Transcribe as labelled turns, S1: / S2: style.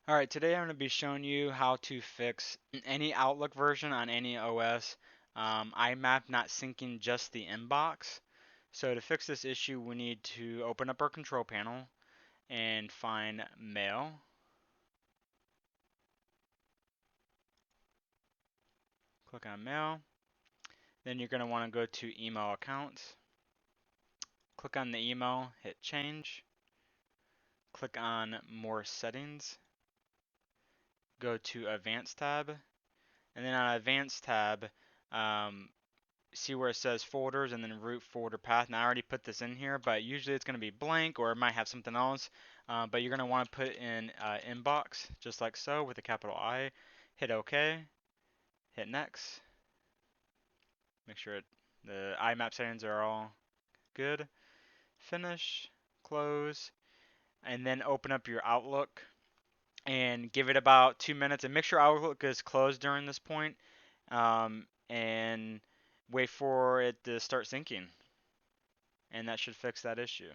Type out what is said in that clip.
S1: Alright, today I'm going to be showing you how to fix any Outlook version on any OS. IMAP not syncing just the inbox. So to fix this issue, we need to open up our control panel and find Mail. Click on Mail. Then you're going to want to go to Email Accounts. Click on the email, hit Change. Click on More Settings. Go to Advanced tab. And then on Advanced tab, um, see where it says folders and then root folder path. Now I already put this in here, but usually it's going to be blank or it might have something else. But you're going to want to put in inbox just like so with a capital I. Hit OK. Hit next. Make sure the IMAP settings are all good. Finish. Close. And then open up your Outlook and give it about 2 minutes and make sure Outlook is closed during this point. And wait for it to start syncing, and that should fix that issue.